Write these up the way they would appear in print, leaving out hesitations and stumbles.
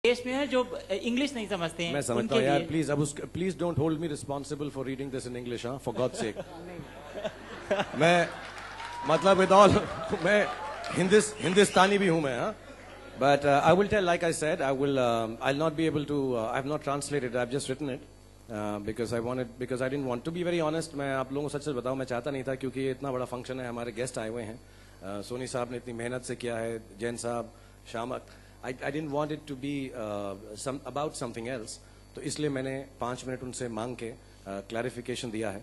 देश में है जो इंग्लिश नहीं समझते हैं। मैं समझता हूँ यार, please don't hold me responsible for reading this in English, हाँ, फॉर गॉड सेक। मैं मतलब विद ऑल मैं हिंदुस्तानी भी हूँ मैं, हाँ, but I will tell, like I said, I will not be able to, I have not translated, I have just written it because I didn't want to be very honest. मैं आप लोगों को सच बताऊं, मैं चाहता नहीं था, क्योंकि ये इतना बड़ा फंक्शन है, हमारे गेस्ट आए हुए हैं, सोनी साहब ने इतनी मेहनत से किया है, जैन साहब, शामक, I didn't want it to be about something else, तो इसलिए मैंने 5 मिनट उनसे मांग के क्लैरिफिकेशन दिया है।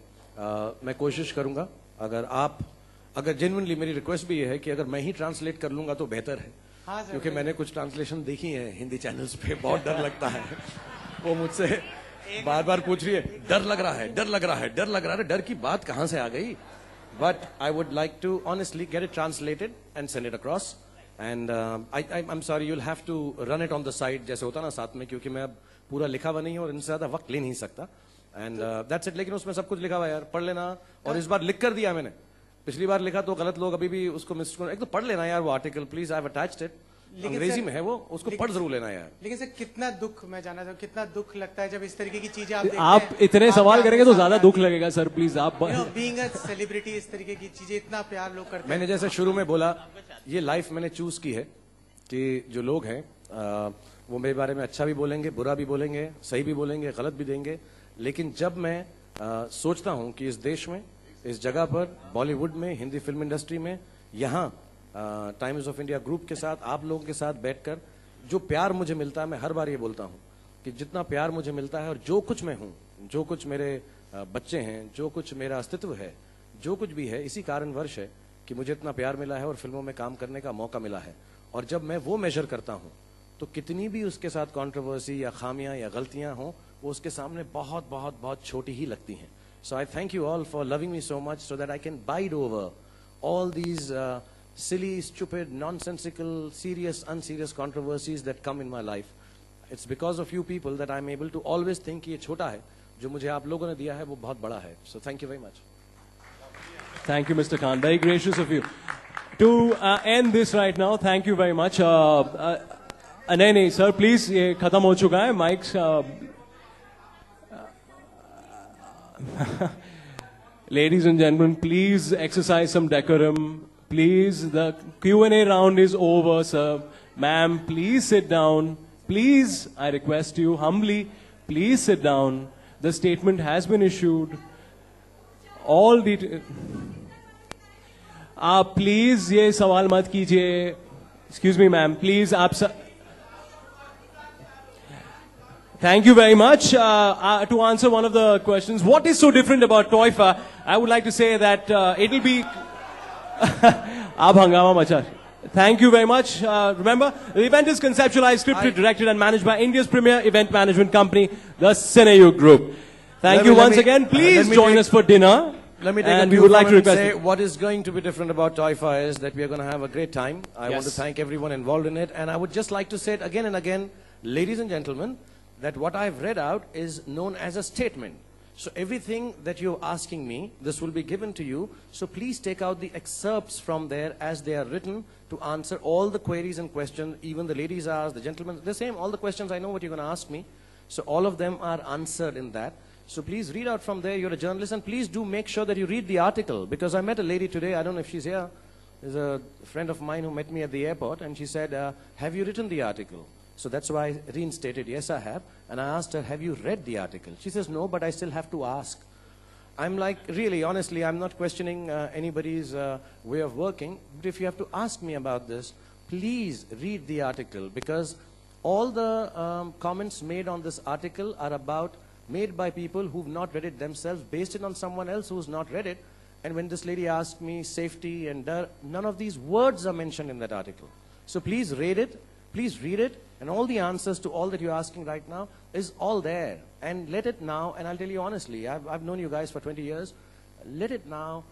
मैं कोशिश करूंगा, अगर जेन्युइनली मेरी रिक्वेस्ट भी ये है कि अगर मैं ही ट्रांसलेट कर लूंगा तो बेहतर है, हाँ, क्योंकि मैंने कुछ ट्रांसलेशन देखी है हिंदी चैनल्स पे, बहुत डर लगता है। वो मुझसे बार बार पूछ रही है, डर लग रहा है, डर लग रहा है, डर लग रहा है, डर की बात कहाँ से आ गई? But I would like to honestly get it translated and send it across. And I'm sorry, you'll have to run it on the side, जैसे होता ना साथ में, क्योंकि मैं अब पूरा लिखा हुआ नहीं हूँ और इनसे ज्यादा वक्त ले नहीं सकता। एंड that's it, लेकिन उसमें सब कुछ लिखा हुआ है यार, पढ़ लेना। और इस बार लिख कर दिया मैंने, पिछली बार लिखा तो गलत लोग अभी भी उसको एक तो पढ़ लेना यार वो article please, I have attached it, अंग्रेजी में है वो, उसको पढ़ जरूर लेना यार। लेकिन सर कितना दुख, मैं जानना चाहूँ कितना दुख लगता है जब इस तरीके की चीजें आप इतने सवाल करेंगे तो ज्यादा दुख लगेगा सर, प्लीज आप। बीइंग अ सेलिब्रिटी, इस तरीके की चीजें इतना प्यार लोग करते हैं। मैंने जैसे शुरू में बोला, ये लाइफ मैंने चूज की है कि जो लोग हैं वो मेरे बारे में अच्छा भी बोलेंगे, बुरा भी बोलेंगे, सही भी बोलेंगे, गलत भी देंगे, लेकिन जब मैं सोचता हूं कि इस देश में, इस जगह पर, बॉलीवुड में, हिंदी फिल्म इंडस्ट्री में, यहाँ टाइम्स ऑफ इंडिया ग्रुप के साथ, आप लोगों के साथ बैठकर जो प्यार मुझे मिलता है, मैं हर बार ये बोलता हूँ कि जितना प्यार मुझे मिलता है और जो कुछ मैं हूँ, जो कुछ मेरे बच्चे हैं, जो कुछ मेरा अस्तित्व है, जो कुछ भी है, इसी कारणवश है कि मुझे इतना प्यार मिला है और फिल्मों में काम करने का मौका मिला है। और जब मैं वो मेजर करता हूं तो कितनी भी उसके साथ कंट्रोवर्सी या खामियां या गलतियां हों, वो उसके सामने बहुत बहुत बहुत छोटी ही लगती हैं। So I thank you all for loving me so much so that I can bide over all these silly, stupid, nonsensical, serious, unserious controversies that come in my life. It's because of you people that I am able to always think ये छोटा है, जो मुझे आप लोगों ने दिया है वो बहुत बड़ा है। So thank you very much. Thank you, Mr. Khan. Very gracious of you. To end this right now, thank you very much. नहीं sir, please, ये खत्म हो चुका है mics. Ladies and gentlemen, please exercise some decorum. Please, the Q&A round is over, sir. Ma'am, please sit down. Please, I request you humbly, please sit down. The statement has been issued. All the आप please ये सवाल मत कीजिए। Excuse me ma'am, please आप Thank you very much. To answer one of the questions, what is so different about Toifa? I would like to say that it'll be आप हंगामा मचा। Thank you very much. Remember, the event is conceptualized, scripted, directed and managed by India's premier event management company, the Cineyug Group. Thank you once again. Please join us for dinner. Let me take a few moments and say what is going to be different about Toifa is that we are going to have a great time. I want to thank everyone involved in it, and I would just like to say it again and again, ladies and gentlemen, that what I've read out is known as a statement. So everything that you're asking me, this will be given to you. So please take out the excerpts from there as they are written to answer all the queries and questions. Even the ladies asked, the gentlemen, the same, all the questions I know what you're going to ask me. So all of them are answered in that. So please read out from there. You're a journalist, and please do make sure that you read the article, because I met a lady today, I don't know if she's here. There's a friend of mine who met me at the airport, and she said, have you written the article? So that's why I reinstated, yes I have. And I asked her, have you read the article? She says, no, but I still have to ask. I'm like, really, honestly, I'm not questioning anybody's way of working, but if you have to ask me about this, please read the article, because all the comments made on this article are made by people who've not read it themselves, based it on someone else who's not read it. And when this lady asked me safety and none of these words are mentioned in that article. So please read it, and all the answers to all that you're asking right now is all there. And let it now, and I'll tell you honestly, I've known you guys for 20 years, let it now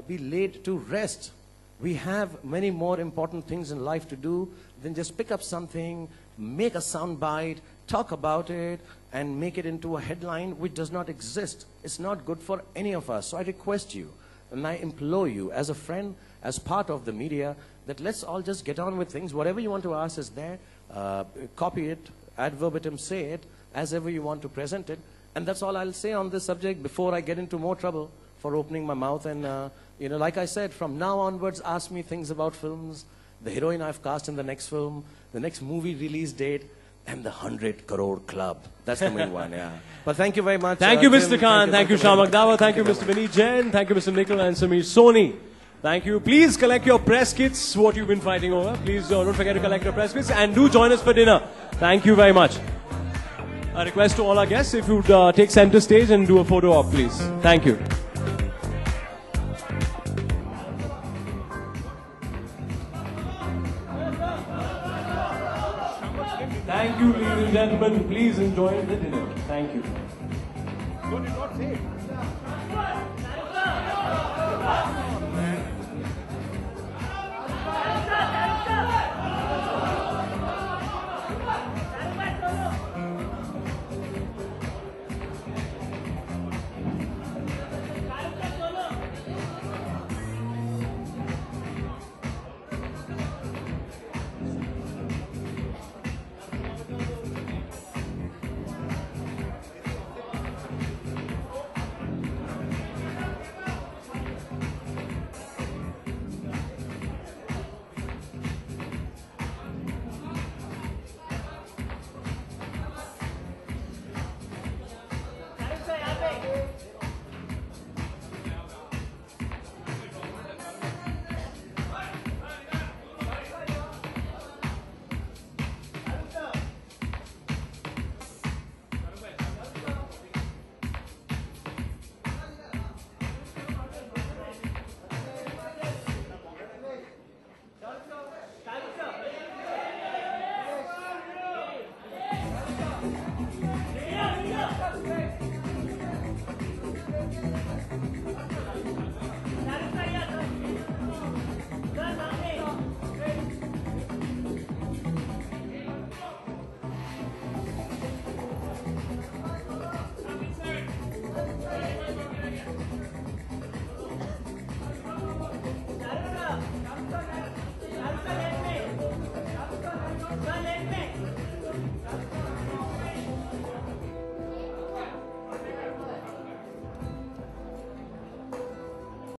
be laid to rest. We have many more important things in life to do than just pick up something, make a sound bite, talk about it, and make it into a headline which does not exist. It's not good for any of us. So I request you, and I implore you as a friend, as part of the media, that let's all just get on with things. Whatever you want to ask is there. Copy it, ad verbatim say it as ever you want to present it. And that's all I'll say on this subject before I get into more trouble for opening my mouth. And, you know, like I said, from now onwards, ask me things about films, the heroine I've cast in the next film, the next movie release date, and the 100 crore club. That's the main one, yeah. But thank you very much. Thank you, Mr. Tim. Khan. Thank you, Shyam Agdawa. Thank you, Mr. Vineet Jain. Thank you, Mr. Nikhil and Samir Soni. Thank you. Please collect your press kits, what you've been fighting over. Please don't forget to collect your press kits and do join us for dinner. Thank you very much. A request to all our guests, if you'd take center stage and do a photo op, please. Thank you. Thank you, ladies and gentlemen. Please enjoy the dinner. Thank you.